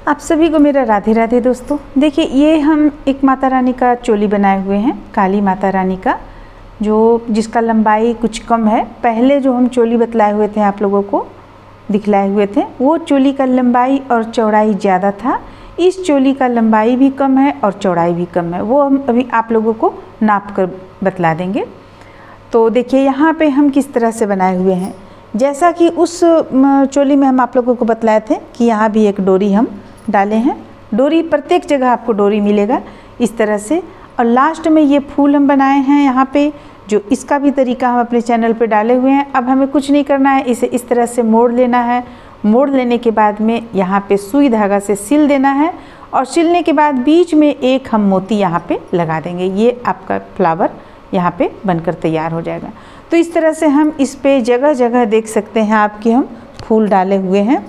आप सभी को मेरा राधे राधे दोस्तों। देखिए ये हम एक माता रानी का चोली बनाए हुए हैं, काली माता रानी का, जो जिसका लंबाई कुछ कम है। पहले जो हम चोली बतलाए हुए थे, आप लोगों को दिखलाए हुए थे, वो चोली का लंबाई और चौड़ाई ज़्यादा था। इस चोली का लंबाई भी कम है और चौड़ाई भी कम है, वो हम अभी आप लोगों को नाप कर बतला देंगे। तो देखिए यहाँ पे हम किस तरह से बनाए हुए हैं। जैसा कि उस चोली में हम आप लोगों को बतलाए थे कि यहाँ भी एक डोरी हम डाले हैं। डोरी प्रत्येक जगह आपको डोरी मिलेगा इस तरह से। और लास्ट में ये फूल हम बनाए हैं यहाँ पे, जो इसका भी तरीका हम अपने चैनल पे डाले हुए हैं। अब हमें कुछ नहीं करना है, इसे इस तरह से मोड़ लेना है। मोड़ लेने के बाद में यहाँ पे सुई धागा से सिल देना है, और सिलने के बाद बीच में एक हम मोती यहाँ पे लगा देंगे। ये आपका फ्लावर यहाँ पे बनकर तैयार हो जाएगा। तो इस तरह से हम इस पे जगह जगह देख सकते हैं आपके हम फूल डाले हुए हैं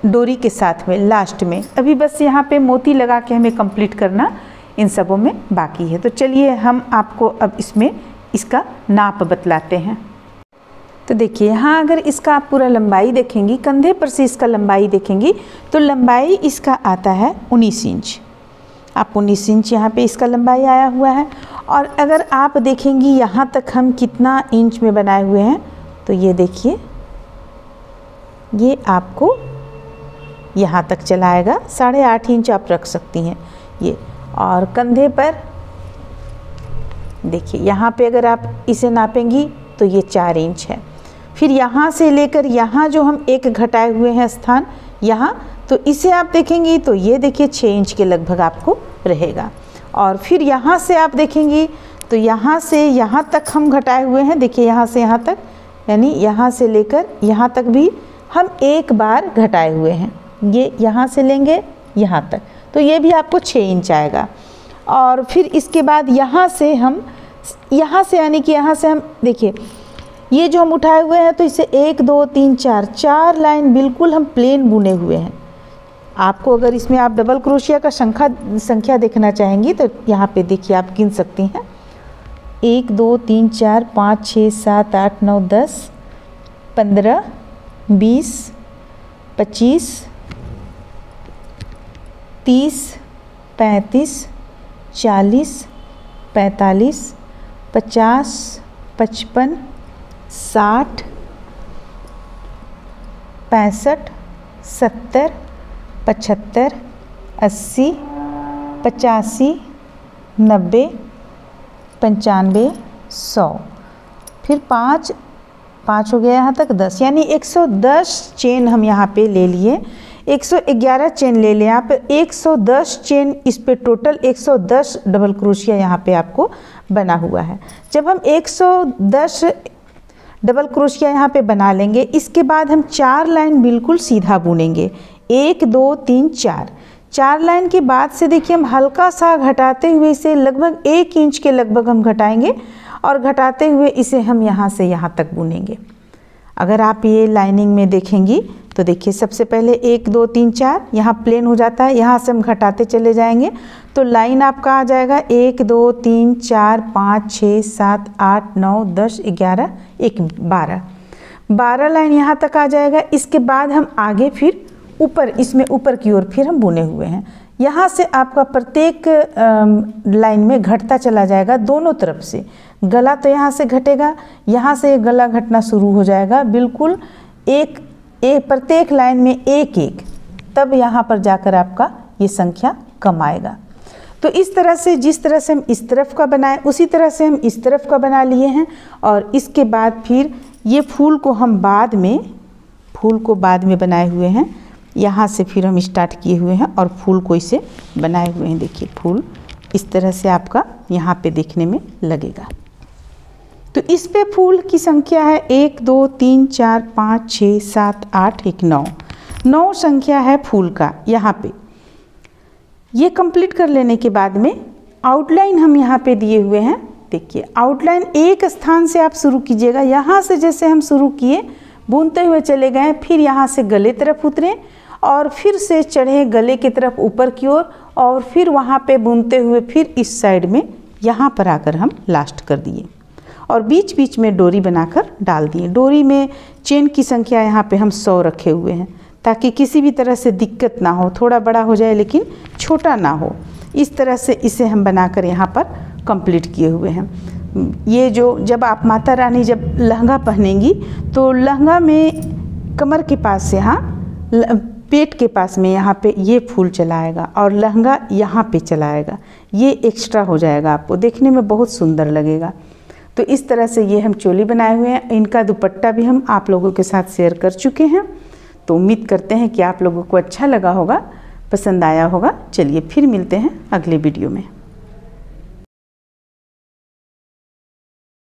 डोरी के साथ में। लास्ट में अभी बस यहाँ पे मोती लगा के हमें कंप्लीट करना इन सबों में बाकी है। तो चलिए हम आपको अब इसमें इसका नाप बतलाते हैं। तो देखिए यहाँ अगर इसका आप पूरा लंबाई देखेंगी, कंधे पर से इसका लंबाई देखेंगी, तो लंबाई इसका आता है 19 इंच। आप 19 इंच यहाँ पे इसका लंबाई आया हुआ है। और अगर आप देखेंगी यहाँ तक हम कितना इंच में बनाए हुए हैं, तो ये देखिए ये आपको यहाँ तक चलाएगा। 8.5 इंच आप रख सकती हैं ये। और कंधे पर देखिए यहाँ पे अगर आप इसे नापेंगी तो ये 4 इंच है। फिर यहाँ से लेकर यहाँ जो हम एक घटाए हुए हैं स्थान यहाँ, तो इसे आप देखेंगी तो ये देखिए 6 इंच के लगभग आपको रहेगा। और फिर यहाँ से आप देखेंगी तो यहाँ से यहाँ तक हम घटाए हुए हैं। देखिए यहाँ से यहाँ तक, यानी यहाँ से लेकर यहाँ तक भी हम एक बार घटाए हुए हैं। ये यहाँ से लेंगे यहाँ तक, तो ये भी आपको 6 इंच आएगा। और फिर इसके बाद यहाँ से हम यानी कि यहाँ से हम देखिए ये जो हम उठाए हुए हैं, तो इसे 1 2 3 4 लाइन बिल्कुल हम प्लेन बुने हुए हैं। आपको अगर इसमें आप डबल क्रोशिया का संख्या देखना चाहेंगी तो यहाँ पे देखिए आप गिन सकती हैं। 1 2 3 4 5 6 7 8 9 10 15 20 25 30 35 40 45 50 55 60 65 70 75 80 85 90 95 100। फिर 5 हो गया यहाँ तक 10, यानी 110 चेन हम यहाँ पे ले लिए। 111 चेन ले लें आप। 110 चेन इस पे टोटल 110 डबल क्रोशिया यहाँ पे आपको बना हुआ है। जब हम 110 डबल क्रोशिया यहाँ पे बना लेंगे, इसके बाद हम 4 लाइन बिल्कुल सीधा बुनेंगे। 1 2 3 4 लाइन के बाद से देखिए हम हल्का सा घटाते हुए इसे लगभग 1 इंच के लगभग हम घटाएंगे, और घटाते हुए इसे हम यहाँ से यहाँ तक बुनेंगे। अगर आप ये लाइनिंग में देखेंगी तो देखिए सबसे पहले 1 2 3 4 यहाँ प्लेन हो जाता है, यहाँ से हम घटाते चले जाएंगे तो लाइन आपका आ जाएगा 1 2 3 4 5 6 7 8 9 10 11 1 12 लाइन यहाँ तक आ जाएगा। इसके बाद हम आगे फिर ऊपर इसमें ऊपर की ओर फिर हम बुने हुए हैं। यहाँ से आपका प्रत्येक लाइन में घटता चला जाएगा दोनों तरफ से। गला तो यहाँ से घटेगा, यहाँ से गला घटना शुरू हो जाएगा बिल्कुल एक प्रत्येक लाइन में एक एक, तब यहाँ पर जाकर आपका ये संख्या कम आएगा। तो इस तरह से जिस तरह से हम इस तरफ का बनाए उसी तरह से हम इस तरफ का बना लिए हैं। और इसके बाद फिर ये फूल को बाद में बनाए हुए हैं। यहाँ से फिर हम स्टार्ट किए हुए हैं और फूल को इसे बनाए हुए हैं। देखिए फूल इस तरह से आपका यहाँ पे देखने में लगेगा। तो इस पे फूल की संख्या है 1 2 3 4 5 6 7 8 1 9 संख्या है फूल का यहाँ पे। ये कंप्लीट कर लेने के बाद में आउटलाइन हम यहाँ पे दिए हुए हैं। देखिए आउटलाइन एक स्थान से आप शुरू कीजिएगा। यहाँ से जैसे हम शुरू किए बुनते हुए चले गए, फिर यहाँ से गले तरफ उतरे और फिर से चढ़े गले की तरफ ऊपर की ओर, और फिर वहाँ पे बुनते हुए फिर इस साइड में यहाँ पर आकर हम लास्ट कर दिए। और बीच बीच में डोरी बनाकर डाल दिए। डोरी में चेन की संख्या यहाँ पे हम 100 रखे हुए हैं। ताकि किसी भी तरह से दिक्कत ना हो, थोड़ा बड़ा हो जाए लेकिन छोटा ना हो। इस तरह से इसे हम बनाकर यहाँ पर कंप्लीट किए हुए हैं। ये जो जब आप माता रानी जब लहंगा पहनेंगी तो लहंगा में कमर के पास से, यहाँ पेट के पास में यहाँ पे ये फूल चलाएगा और लहंगा यहाँ पे चलाएगा, ये एक्स्ट्रा हो जाएगा, आपको देखने में बहुत सुंदर लगेगा। तो इस तरह से ये हम चोली बनाए हुए हैं। इनका दुपट्टा भी हम आप लोगों के साथ शेयर कर चुके हैं। तो उम्मीद करते हैं कि आप लोगों को अच्छा लगा होगा, पसंद आया होगा। चलिए फिर मिलते हैं अगले वीडियो में।